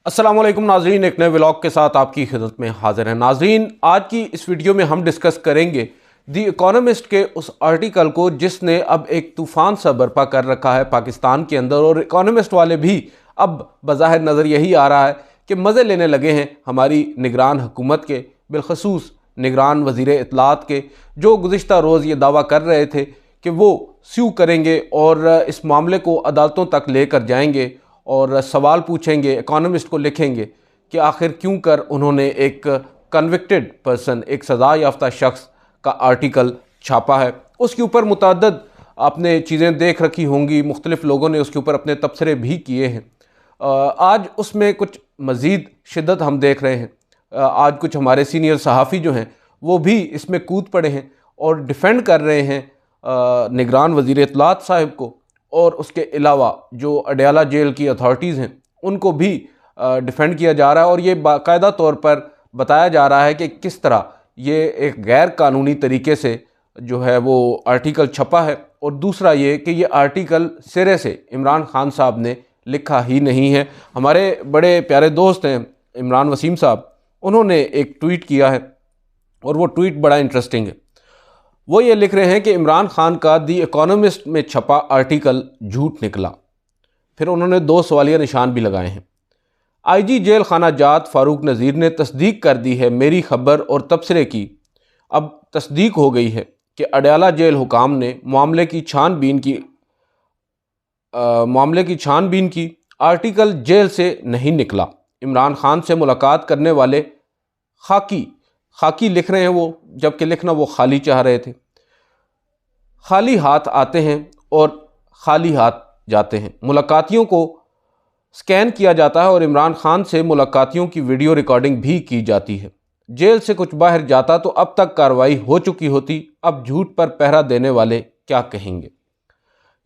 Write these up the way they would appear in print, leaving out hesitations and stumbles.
अस्सलाम वालेकुम नाजरीन, एक नए व्लॉग के साथ आपकी खिदमत में हाजिर हैं। नाजरीन, आज की इस वीडियो में हम डिस्कस करेंगे दी इकोनॉमिस्ट के उस आर्टिकल को जिसने अब एक तूफ़ान सा बर्पा कर रखा है पाकिस्तान के अंदर। और इकोनॉमिस्ट वाले भी अब बज़ाहिर नज़र यही आ रहा है कि मज़े लेने लगे हैं हमारी निगरान हुकूमत के, बिलखसूस निगरान वज़ीर इत्तलात के, जो गुज़िश्ता रोज़ ये दावा कर रहे थे कि वो स्यू करेंगे और इस मामले को अदालतों तक लेकर जाएंगे और सवाल पूछेंगे, इकोनॉमिस्ट को लिखेंगे कि आखिर क्यों कर उन्होंने एक कन्विक्टेड पर्सन, एक सज़ा याफ्ता शख्स का आर्टिकल छापा है। उसके ऊपर मुतअद्दिद आपने चीज़ें देख रखी होंगी, मुख्तलिफ़ लोगों ने उसके ऊपर अपने तबसरे भी किए हैं। आज उसमें कुछ मज़ीद शिद्दत हम देख रहे हैं। आज कुछ हमारे सीनियर सहाफ़ी जो हैं वो भी इसमें कूद पड़े हैं और डिफ़ेंड कर रहे हैं निगरान वज़ीर इत्तलात साहिब को, और उसके अलावा जो अडयाला जेल की अथॉरिटीज़ हैं उनको भी डिफ़ेंड किया जा रहा है। और ये बाकायदा तौर पर बताया जा रहा है कि किस तरह ये एक गैर कानूनी तरीके से जो है वो आर्टिकल छपा है। और दूसरा ये कि ये आर्टिकल सिरे से इमरान खान साहब ने लिखा ही नहीं है। हमारे बड़े प्यारे दोस्त हैं इमरान वसीम साहब, उन्होंने एक ट्वीट किया है और वो ट्वीट बड़ा इंटरेस्टिंग है। वो ये लिख रहे हैं कि इमरान खान का दी इकोनॉमिस्ट में छपा आर्टिकल झूठ निकला। फिर उन्होंने दो सवालिया निशान भी लगाए हैं। आईजी जेल खाना जात फारूक नज़ीर ने तस्दीक कर दी है मेरी खबर और तबसरे की। अब तस्दीक हो गई है कि अडयाला जेल हुकाम ने मामले की छानबीन की। आर्टिकल जेल से नहीं निकला। इमरान खान से मुलाकात करने वाले खाकी लिख रहे हैं वो, जबकि लिखना वो खाली चाह रहे थे। खाली हाथ आते हैं और खाली हाथ जाते हैं। मुलाकातियों को स्कैन किया जाता है और इमरान खान से मुलाकातियों की वीडियो रिकॉर्डिंग भी की जाती है। जेल से कुछ बाहर जाता तो अब तक कार्रवाई हो चुकी होती। अब झूठ पर पहरा देने वाले क्या कहेंगे।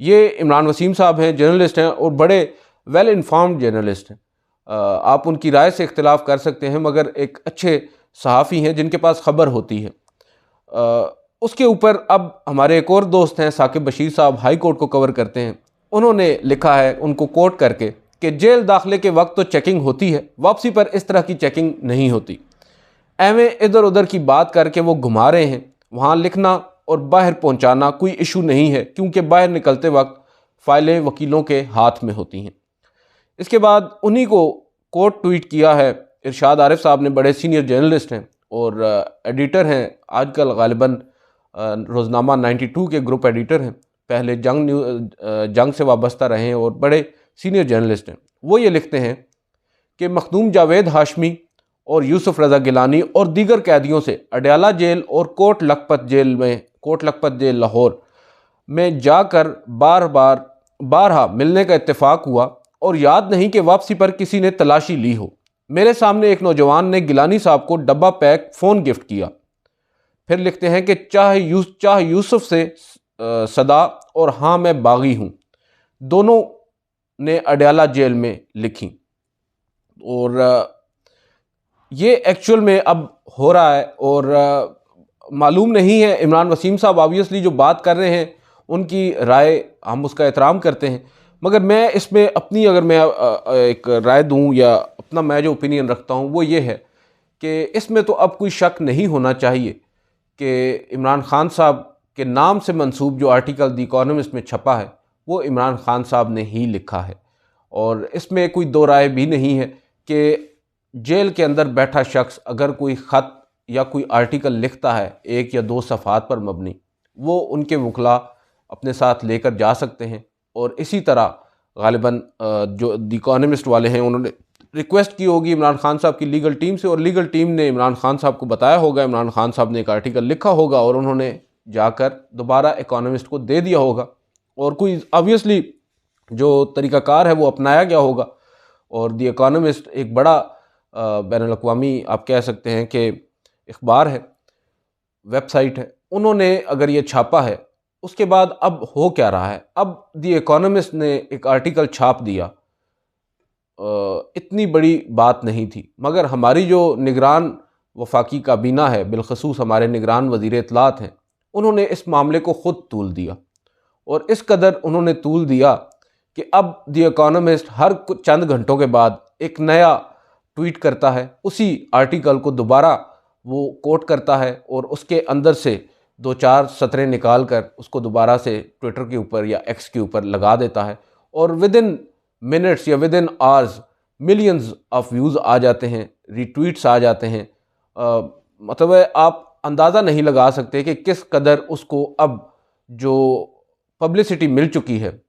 ये इमरान वसीम साहब हैं, जर्नलिस्ट हैं और बड़े वेल इन्फॉर्म्ड जर्नलिस्ट हैं। आप उनकी राय से इख्तिलाफ कर सकते हैं, मगर एक अच्छे सहाफ़ी हैं जिनके पास ख़बर होती है। उसके ऊपर अब हमारे एक और दोस्त हैं साकिब बशीर साहब, हाई कोर्ट को कवर करते हैं। उन्होंने लिखा है उनको कोट करके कि जेल दाखिले के वक्त तो चेकिंग होती है, वापसी पर इस तरह की चेकिंग नहीं होती। एवं इधर उधर की बात करके वो घुमा रहे हैं। वहाँ लिखना और बाहर पहुँचाना कोई इशू नहीं है, क्योंकि बाहर निकलते वक्त फ़ाइलें वकीलों के हाथ में होती हैं। इसके बाद उन्हीं को कोट ट्वीट किया है इरशाद आरिफ साहब ने, बड़े सीनियर जर्नलिस्ट हैं और एडिटर हैं आजकल, गालिबन रोज़नामा 92 के ग्रुप एडिटर हैं, पहले जंग से वाबस्ता रहे हैं और बड़े सीनियर जर्नलिस्ट हैं। वो ये लिखते हैं कि मखदूम जावेद हाशमी और यूसुफ रज़ा गिलानी और दीगर कैदियों से अडयाला जेल और कोट लखपत जेल लाहौर में जाकर बारहा मिलने का इत्तेफाक हुआ और याद नहीं कि वापसी पर किसी ने तलाशी ली हो। मेरे सामने एक नौजवान ने गिलानी साहब को डब्बा पैक फ़ोन गिफ्ट किया। फिर लिखते हैं कि चाह यूसुफ से सदा और हाँ मैं बागी हूँ, दोनों ने अडयाला जेल में लिखी। और ये एक्चुअल में अब हो रहा है और मालूम नहीं है। इमरान वसीम साहब ऑब्वियसली जो बात कर रहे हैं उनकी राय हम उसका एहतराम करते हैं, मगर मैं इसमें अपनी अगर मैं एक राय दूं या अपना मैं जो ओपिनियन रखता हूं वो ये है कि इसमें तो अब कोई शक नहीं होना चाहिए कि इमरान खान साहब के नाम से मंसूब जो आर्टिकल द इकोनॉमिस्ट में छपा है वो इमरान खान साहब ने ही लिखा है। और इसमें कोई दो राय भी नहीं है कि जेल के अंदर बैठा शख्स अगर कोई ख़त या कोई आर्टिकल लिखता है एक या दो सफ़हात पर मबनी, वो उनके वकला अपने साथ लेकर जा सकते हैं। और इसी तरह गालिबन जो द इकोनॉमिस्ट वाले हैं उन्होंने रिक्वेस्ट की होगी इमरान खान साहब की लीगल टीम से, और लीगल टीम ने इमरान खान साहब को बताया होगा, इमरान खान साहब ने एक आर्टिकल लिखा होगा और उन्होंने जाकर दोबारा इकोनॉमिस्ट को दे दिया होगा। और कोई ऑब्वियसली जो तरीक़ाकार है वो अपनाया गया होगा। और द इकोनॉमिस्ट एक बड़ा बैनुल अक़वामी आप कह सकते हैं कि अखबार है, वेबसाइट है। उन्होंने अगर ये छापा है, उसके बाद अब हो क्या रहा है। अब द इकोनॉमिस्ट ने एक आर्टिकल छाप दिया, इतनी बड़ी बात नहीं थी, मगर हमारी जो निगरान वफाकी काबीना है, बिलखसूस हमारे निगरान वज़ीर इत्तलात हैं, उन्होंने इस मामले को ख़ुद तूल दिया। और इस कदर उन्होंने तूल दिया कि अब द इकोनॉमिस्ट हर चंद घंटों के बाद एक नया ट्वीट करता है, उसी आर्टिकल को दोबारा वो कोट करता है और उसके अंदर से 2-4 सतरें निकाल कर उसको दोबारा से ट्विटर के ऊपर या एक्स के ऊपर लगा देता है और विद इन मिनट्स या within hours millions of views आ जाते हैं, रीट्वीट्स आ जाते हैं। मतलब आप अंदाज़ा नहीं लगा सकते कि किस कदर उसको अब जो पब्लिसिटी मिल चुकी है,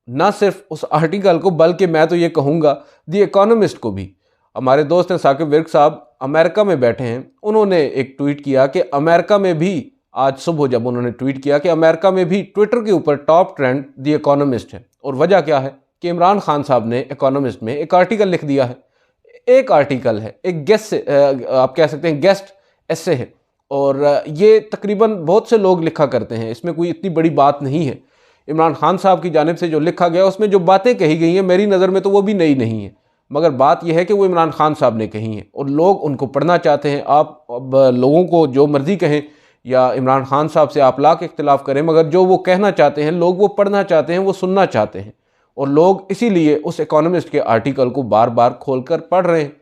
ना सिर्फ उस आर्टिकल को बल्कि मैं तो ये कहूँगा द इकोनॉमिस्ट को भी। हमारे दोस्त हैं साकिब विर्क साहब, अमेरिका में बैठे हैं, उन्होंने एक ट्वीट किया कि अमेरिका में भी, आज सुबह जब उन्होंने ट्वीट किया कि अमेरिका में भी ट्विटर के ऊपर टॉप ट्रेंड द इकोनॉमिस्ट है। और वजह क्या है कि इमरान खान साहब ने इकोनॉमिस्ट में एक आर्टिकल लिख दिया है। एक आर्टिकल है, एक गेस्ट आप कह सकते हैं गेस्ट ऐसे है, और ये तकरीबन बहुत से लोग लिखा करते हैं, इसमें कोई इतनी बड़ी बात नहीं है। इमरान खान साहब की जानिब से जो लिखा गया उसमें जो बातें कही गई हैं मेरी नज़र में तो वो भी नई नहीं है, मगर बात यह है कि वो इमरान खान साहब ने कही है और लोग उनको पढ़ना चाहते हैं। आप अब लोगों को जो मर्ज़ी कहें या इमरान खान साहब से आप लाख इख्तिलाफ़ करें, मगर जो वो कहना चाहते हैं लोग वो पढ़ना चाहते हैं, वो सुनना चाहते हैं, और लोग इसीलिए उस इकोनॉमिस्ट के आर्टिकल को बार बार खोल कर पढ़ रहे हैं।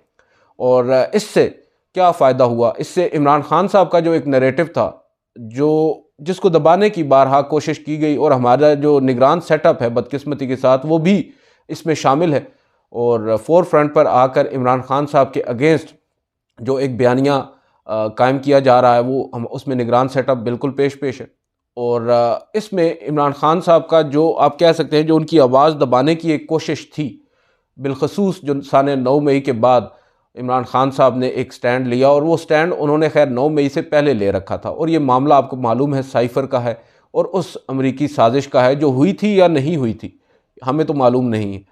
और इससे क्या फ़ायदा हुआ? इससे इमरान खान साहब का जो एक नैरेटिव था, जो जिसको दबाने की बारहा कोशिश की गई, और हमारा जो निगरान सेटअप है बदकिस्मती के साथ वो भी इसमें शामिल है, और फोर फ्रंट पर आकर इमरान खान साहब के अगेंस्ट जो एक बयानिया कायम किया जा रहा है वो हम उसमें निगरान सेटअप बिल्कुल पेश है। और इसमें इमरान खान साहब का जो आप कह सकते हैं जो उनकी आवाज़ दबाने की एक कोशिश थी, बिलखसूस जो सन 9 मई के बाद इमरान खान साहब ने एक स्टैंड लिया, और वो स्टैंड उन्होंने खैर 9 मई से पहले ले रखा था, और ये मामला आपको मालूम है साइफ़र का है और उस अमरीकी साजिश का है जो हुई थी या नहीं हुई थी हमें तो मालूम नहीं है।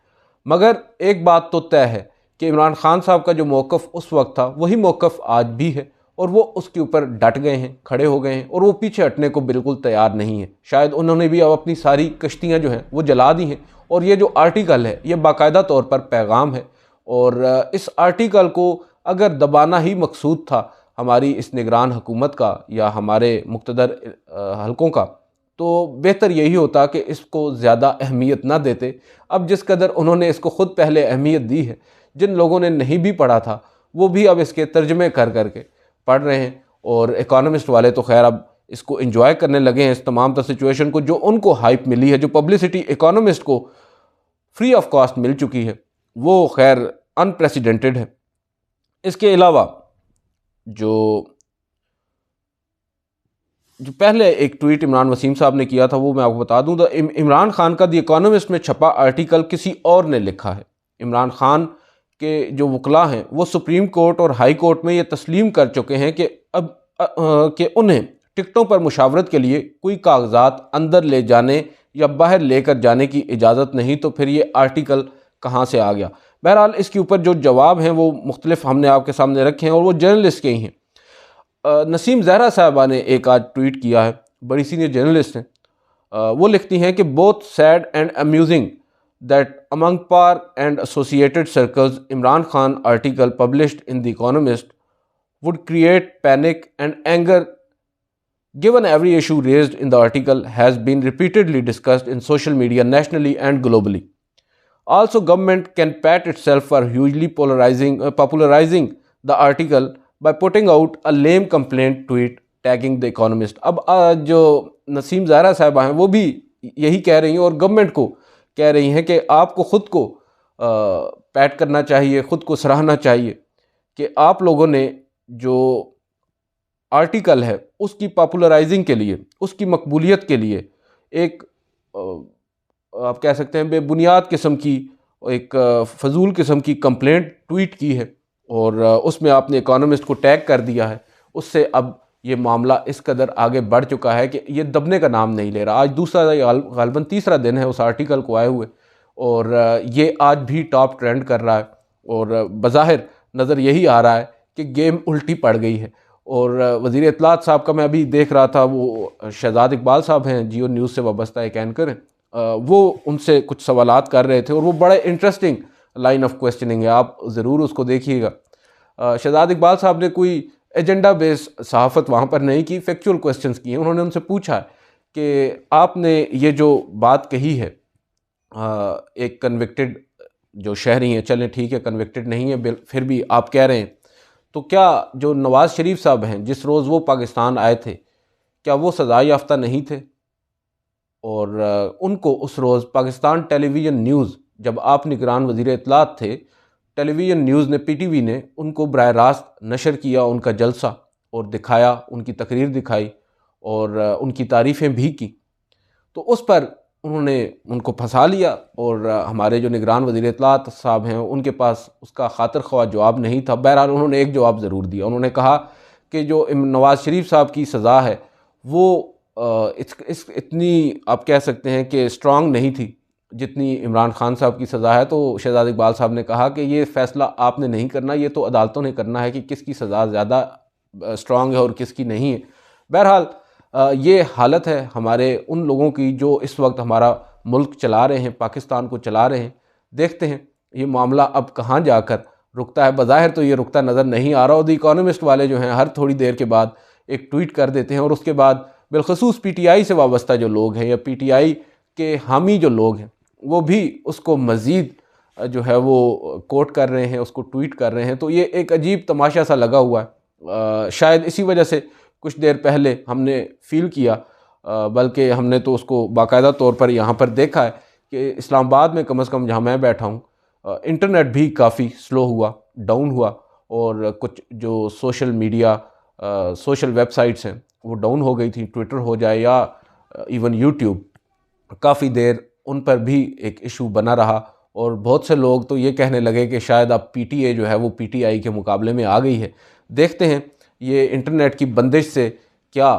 मगर एक बात तो तय है कि इमरान खान साहब का जो मौक़िफ़ उस वक्त था वही मौक़िफ़ आज भी है, और वो उसके ऊपर डट गए हैं, खड़े हो गए हैं, और वो पीछे हटने को बिल्कुल तैयार नहीं है। शायद उन्होंने भी अब अपनी सारी कश्तियाँ जो हैं वो जला दी हैं, और ये जो आर्टिकल है ये बाकायदा तौर पर पैगाम है, और इस आर्टिकल को अगर दबाना ही मकसूद था हमारी इस निगरान हुकूमत का या हमारे मुक़्तदर हलकों का, तो बेहतर यही होता कि इसको ज़्यादा अहमियत ना देते। अब जिस कदर उन्होंने इसको ख़ुद पहले अहमियत दी है, जिन लोगों ने नहीं भी पढ़ा था वो भी अब इसके तर्जमे कर करके पढ़ रहे हैं, और इकोनॉमिस्ट वाले तो खैर अब इसको एंजॉय करने लगे हैं, इस तमाम सिचुएशन को, जो उनको हाइप मिली है, जो पब्लिसिटी इकोनॉमिस्ट को फ्री ऑफ कॉस्ट मिल चुकी है, वो खैर अनप्रेसिडेंटेड है। इसके अलावा जो पहले एक ट्वीट इमरान वसीम साहब ने किया था वो मैं आपको बता दूं। तो इमरान खान का द इकोनॉमिस्ट में छपा आर्टिकल किसी और ने लिखा है। इमरान खान के जो वकला हैं वो सुप्रीम कोर्ट और हाई कोर्ट में ये तस्लीम कर चुके हैं कि अब कि उन्हें टिकटों पर मुशावरत के लिए कोई कागजात अंदर ले जाने या बाहर लेकर जाने की इजाज़त नहीं, तो फिर ये आर्टिकल कहाँ से आ गया? बहरहाल इसके ऊपर जो जवाब हैं वो मुख्तलिफ हमने आपके सामने रखे हैं, और वो जर्नलिस्ट के ही हैं। नसीम ज़हरा साहबा ने एक आज ट्वीट किया है, बड़ी सीनियर जर्नलिस्ट हैं। वो लिखती हैं कि both sad and amusing that among par and associated circles Imran Khan article published in the Economist would create panic and anger given every issue raised in the article has been repeatedly discussed in social media nationally and globally. Also, government can pat itself for hugely popularizing the article by putting out a lame complaint tweet tagging the economist. अब जो नसीम ज़हरा साहबा हैं वो भी यही कह रही हैं और गवर्नमेंट को कह रही हैं कि आपको ख़ुद को पैट करना चाहिए, ख़ुद को सराहना चाहिए कि आप लोगों ने जो आर्टिकल है उसकी पॉपुलराइजिंग के लिए, उसकी मकबूलियत के लिए एक आप कह सकते हैं बेबुनियाद किस्म की, एक फजूल किस्म की कंप्लेंट ट्वीट की है, और उसमें आपने इकोनॉमिस्ट को टैग कर दिया है। उससे अब ये मामला इस कदर आगे बढ़ चुका है कि ये दबने का नाम नहीं ले रहा। आज दूसरा गालबन तीसरा दिन है उस आर्टिकल को आए हुए, और ये आज भी टॉप ट्रेंड कर रहा है, और बज़ाहिर नज़र यही आ रहा है कि गेम उल्टी पड़ गई है। और वज़ीर इत्तलात साहब का मैं अभी देख रहा था, वो शहजाद इकबाल साहब हैं, जियो न्यूज़ से वाबस्ता एक एंकर हैं, वो उनसे कुछ सवालात कर रहे थे, और वो बड़े इंटरेस्टिंग लाइन ऑफ क्वेश्चनिंग है, आप ज़रूर उसको देखिएगा। शहजाद इकबाल साहब ने कोई एजेंडा बेस्ड सहाफ़त वहाँ पर नहीं की, फैक्चुअल क्वेश्चंस किए। उन्होंने उनसे पूछा कि आपने ये जो बात कही है एक कन्विक्टेड जो शहरी हैं, चलें ठीक है कन्विक्टेड नहीं है, फिर भी आप कह रहे हैं, तो क्या जो नवाज़ शरीफ साहब हैं जिस रोज़ वो पाकिस्तान आए थे, क्या वो सज़ा याफ्ता नहीं थे? और उनको उस रोज़ पाकिस्तान टेलीविज़न न्यूज़, जब आप निगरान वज़ीर इत्तलात थे, टेलीविज़न न्यूज़ ने, PTV ने उनको बराह रास्त नशर किया उनका जलसा और दिखाया, उनकी तकरीर दिखाई और उनकी तारीफ़ें भी की। तो उस पर उन्होंने उनको फंसा लिया और हमारे जो निगरान वज़ीर इत्तलात साहब हैं उनके पास उसका खातिर ख्वाह जवाब नहीं था। बहरहाल उन्होंने एक जवाब ज़रूर दिया। उन्होंने कहा कि जो नवाज़ शरीफ साहब की सज़ा है वो इतनी आप कह सकते हैं कि स्ट्रॉन्ग नहीं थी जितनी इमरान खान साहब की सज़ा है। तो शहजाद इकबाल साहब ने कहा कि ये फ़ैसला आपने नहीं करना, ये तो अदालतों ने करना है कि किसकी सज़ा ज़्यादा स्ट्रॉन्ग है और किसकी नहीं है। बहरहाल ये हालत है हमारे उन लोगों की जो इस वक्त हमारा मुल्क चला रहे हैं, पाकिस्तान को चला रहे हैं। देखते हैं ये मामला अब कहाँ जाकर रुकता है। बज़ाहिर तो ये रुकता नज़र नहीं आ रहा। और द इकोनॉमिस्ट वाले जो हैं हर थोड़ी देर के बाद एक ट्वीट कर देते हैं और उसके बाद बिलखसूस PTI से वाबस्ता जो लोग हैं या PTI के हामी जो लोग हैं वो भी उसको मज़ीद जो है वो कोट कर रहे हैं, उसको ट्वीट कर रहे हैं। तो ये एक अजीब तमाशा सा लगा हुआ है। शायद इसी वजह से कुछ देर पहले हमने फ़ील किया, बल्कि हमने तो उसको बाकायदा तौर पर यहाँ पर देखा है कि इस्लामाबाद में कम से कम जहाँ मैं बैठा हूँ इंटरनेट भी काफ़ी स्लो हुआ, डाउन हुआ और कुछ जो सोशल मीडिया सोशल वेबसाइट्स हैं वो डाउन हो गई थी। ट्विटर हो जाए या इवन यूट्यूब, काफ़ी देर उन पर भी एक इशू बना रहा और बहुत से लोग तो ये कहने लगे कि शायद अब PTA जो है वो PTI के मुकाबले में आ गई है। देखते हैं ये इंटरनेट की बंदिश से क्या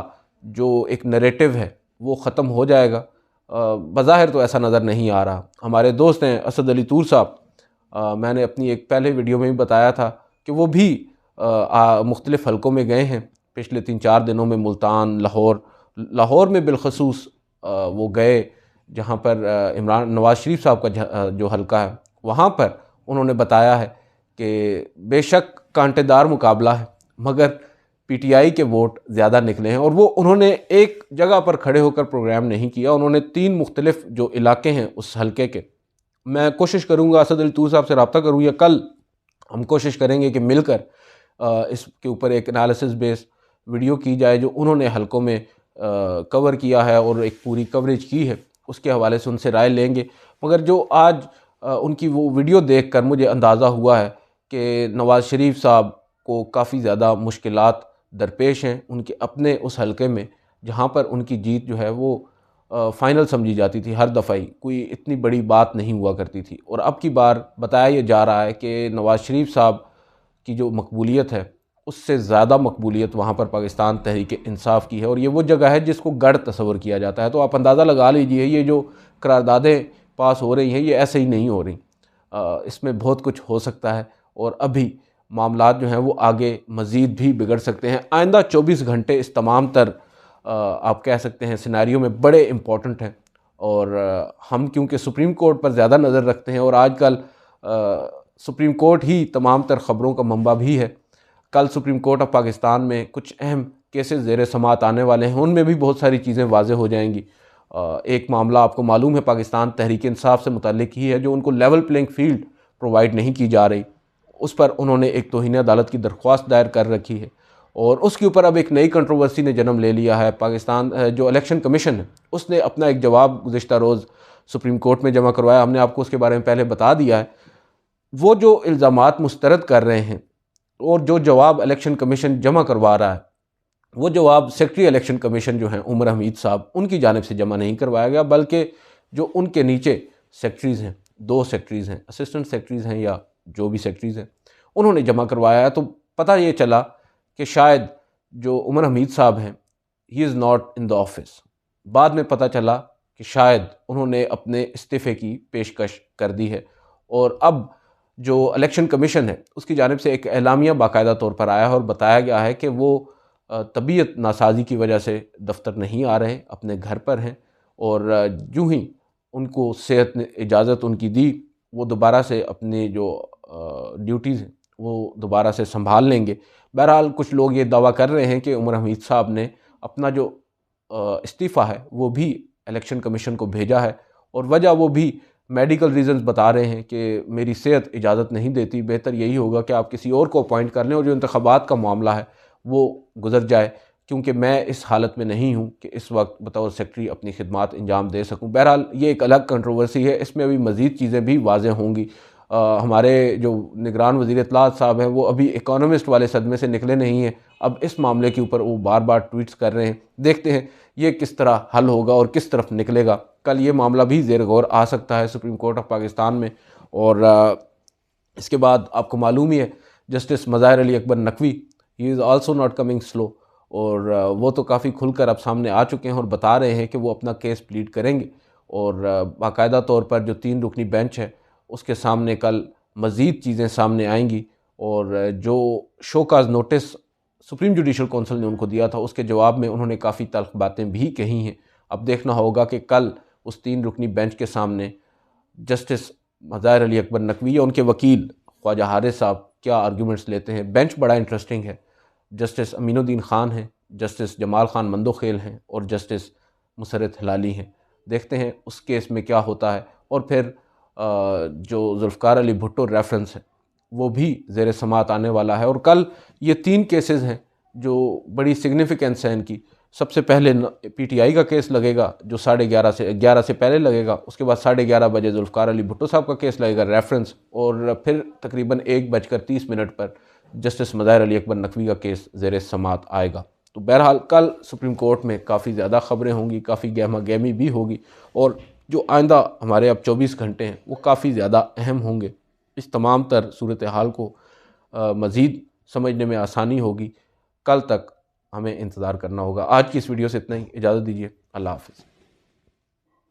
जो एक नैरेटिव है वो ख़त्म हो जाएगा। बज़ाहिर तो ऐसा नज़र नहीं आ रहा। हमारे दोस्त हैं असद अली तूर साहब, मैंने अपनी एक पहले वीडियो में भी बताया था कि वो भी मुख्तलिफ़ हलकों में गए हैं पिछले 3-4 दिनों में। मुल्तान, लाहौर में बिलखसूस वो गए जहाँ पर नवाज़ शरीफ साहब का जो हलका है वहाँ पर उन्होंने बताया है कि बेशक कांटेदार मुकाबला है मगर PTI के वोट ज़्यादा निकले हैं। और वो उन्होंने एक जगह पर खड़े होकर प्रोग्राम नहीं किया, उन्होंने 3 मुख्तलिफ़ जो इलाके हैं उस हलके के, मैं कोशिश करूँगा असद अली तूर साहब से रब्ता करूँ या कल हम कोशिश करेंगे कि मिलकर इसके ऊपर एक एनालिसिस बेस्ड वीडियो की जाए जो उन्होंने हलकों में कवर किया है और एक पूरी कवरेज की है, उसके हवाले से उनसे राय लेंगे। मगर जो आज उनकी वो वीडियो देखकर मुझे अंदाज़ा हुआ है कि नवाज़ शरीफ साहब को काफ़ी ज़्यादा मुश्किलात दरपेश हैं उनके अपने उस हलके में जहाँ पर उनकी जीत जो है वो फ़ाइनल समझी जाती थी। हर दफ़ा ही कोई इतनी बड़ी बात नहीं हुआ करती थी और अब की बार बताया ये जा रहा है कि नवाज़ शरीफ साहब की जो मकबूलियत है उससे ज़्यादा मकबूलियत वहाँ पर पाकिस्तान तहरीक-ए-इंसाफ़ की है और ये वो जगह है जिसको गढ़ तस्वर किया जाता है। तो आप अंदाज़ा लगा लीजिए ये जो करारदादें पास हो रही हैं ये ऐसे ही नहीं हो रही, इसमें बहुत कुछ हो सकता है और अभी मामलात जो हैं वो आगे मज़ीद भी बिगड़ सकते हैं। आइंदा 24 घंटे इस तमाम तर आप कह सकते हैं सिनेरियो में बड़े इम्पॉर्टेंट हैं और हम क्योंकि सुप्रीम कोर्ट पर ज़्यादा नज़र रखते हैं और आजकल सुप्रीम कोर्ट ही तमाम तर ख़बरों का मंबा भी है। कल सुप्रीम कोर्ट ऑफ पाकिस्तान में कुछ अहम केसेस ज़ेर समात आने वाले हैं, उनमें भी बहुत सारी चीज़ें वाज़े हो जाएंगी। एक मामला आपको मालूम है पाकिस्तान तहरीक-ए-इंसाफ़ से मुताल्लिक ही है जो उनको लेवल प्लेइंग फील्ड प्रोवाइड नहीं की जा रही, उस पर उन्होंने एक तौहीन अदालत की दरख्वास्त दायर कर रखी है और उसके ऊपर अब एक नई कंट्रोवर्सी ने जन्म ले लिया है। पाकिस्तान जो इलेक्शन कमीशन है उसने अपना एक जवाब गुज़िश्ता रोज़ सुप्रीम कोर्ट में जमा करवाया। हमने आपको उसके बारे में पहले बता दिया है। वो जो इल्ज़ामात मुस्तरद कर रहे हैं और जो जवाब इलेक्शन कमीशन जमा करवा रहा है वो जवाब सेक्रेटरी इलेक्शन कमीशन जो हैं उमर हमीद साहब उनकी जानिब से जमा नहीं करवाया गया, बल्कि जो उनके नीचे सेक्रेटरीज़ हैं, 2 सेक्रेटरीज़ हैं, असिस्टेंट सेक्रेटरीज़ हैं या जो भी सेक्रेटरीज़ हैं, उन्होंने जमा करवाया है। तो पता ये चला कि शायद जो उमर हमीद साहब हैं he is not in the office. बाद में पता चला कि शायद उन्होंने अपने इस्तीफ़े की पेशकश कर दी है और अब जो इलेक्शन कमीशन है उसकी जानिब से एक एलामिया बाकायदा तौर पर आया है और बताया गया है कि वो तबीयत नासाजी की वजह से दफ्तर नहीं आ रहे, अपने घर पर हैं और यूँ ही उनको सेहत ने इजाज़त उनकी दी वो दोबारा से अपनी जो ड्यूटीज़ हैं वो दोबारा से संभाल लेंगे। बहरहाल कुछ लोग ये दावा कर रहे हैं कि उमर हमीद साहब ने अपना जो इस्तीफ़ा है वो भी इलेक्शन कमीशन को भेजा है और वजह वो भी मेडिकल रीज़न्स बता रहे हैं कि मेरी सेहत इजाज़त नहीं देती, बेहतर यही होगा कि आप किसी और को अपॉइंट कर लें और जो इंतखाबात का मामला है वो गुजर जाए, क्योंकि मैं इस हालत में नहीं हूँ कि इस वक्त बतौर सेक्रेटरी अपनी खिदमात अंजाम दे सकूँ। बहरहाल ये एक अलग कंट्रोवर्सी है, इसमें अभी मज़ीद चीज़ें भी वाज़ेह होंगी। हमारे जो निगरान वज़ीर इत्तलात साहब हैं वो अभी इकोनॉमिस्ट वाले सदमे से निकले नहीं हैं, अब इस मामले के ऊपर वो बार बार ट्वीट्स कर रहे हैं। देखते हैं ये किस तरह हल होगा और किस तरफ निकलेगा। कल ये मामला भी ज़ेर गौर आ सकता है सुप्रीम कोर्ट ऑफ पाकिस्तान में। और इसके बाद आपको मालूम ही है justice Mazahir Ali Akbar Naqvi, he is also not coming slow, और वो तो काफ़ी खुलकर अब सामने आ चुके हैं और बता रहे हैं कि वो अपना केस प्लीड करेंगे। और बाकायदा तौर पर जो 3 रुकनी बेंच है उसके सामने कल मज़ीद चीज़ें सामने आएंगी। और जो show cause notice supreme judicial council ने उनको दिया था उसके जवाब में उन्होंने काफ़ी तल्ख बातें भी कही हैं। अब देखना होगा कि कल उस 3 रुकनी बेंच के सामने जस्टिस मज़ाहिर अली अकबर नकवी या उनके वकील ख्वाजा हारिस साहब क्या आर्गूमेंट्स लेते हैं। बेंच बड़ा इंटरेस्टिंग है। जस्टिस अमीनुद्दीन ख़ान हैं, जस्टिस जमाल ख़ान मंदोखेल हैं और जस्टिस मुसर्रत हिलाली हैं। देखते हैं उस केस में क्या होता है। और फिर जो जुल्फ़कार अली भुट्टो रेफरेंस है वो भी ज़ेर समात आने वाला है। और कल ये 3 केसेस हैं जो बड़ी सिग्निफिकेंस है इनकी। सबसे पहले PTI का केस लगेगा जो 11:30 से पहले लगेगा, उसके बाद 11:30 बजे जुल्फ़कार अली भुट्टो साहब का केस लगेगा रेफरेंस, और फिर तकरीबन 1:30 पर जस्टिस मज़ाहिर अली अकबर नकवी का केस ज़ेर समात आएगा। तो बहरहाल कल सुप्रीम कोर्ट में काफ़ी ज़्यादा ख़बरें होंगी, काफ़ी गहमा गहमी भी होगी, और जो आइंदा हमारे अब 24 घंटे हैं वो काफ़ी ज़्यादा अहम होंगे। इस तमाम तर सूरत हाल को मज़ीद समझने में आसानी होगी। कल तक हमें इंतज़ार करना होगा। आज की इस वीडियो से इतना ही, इजाज़त दीजिए, अल्लाह हाफ़िज़।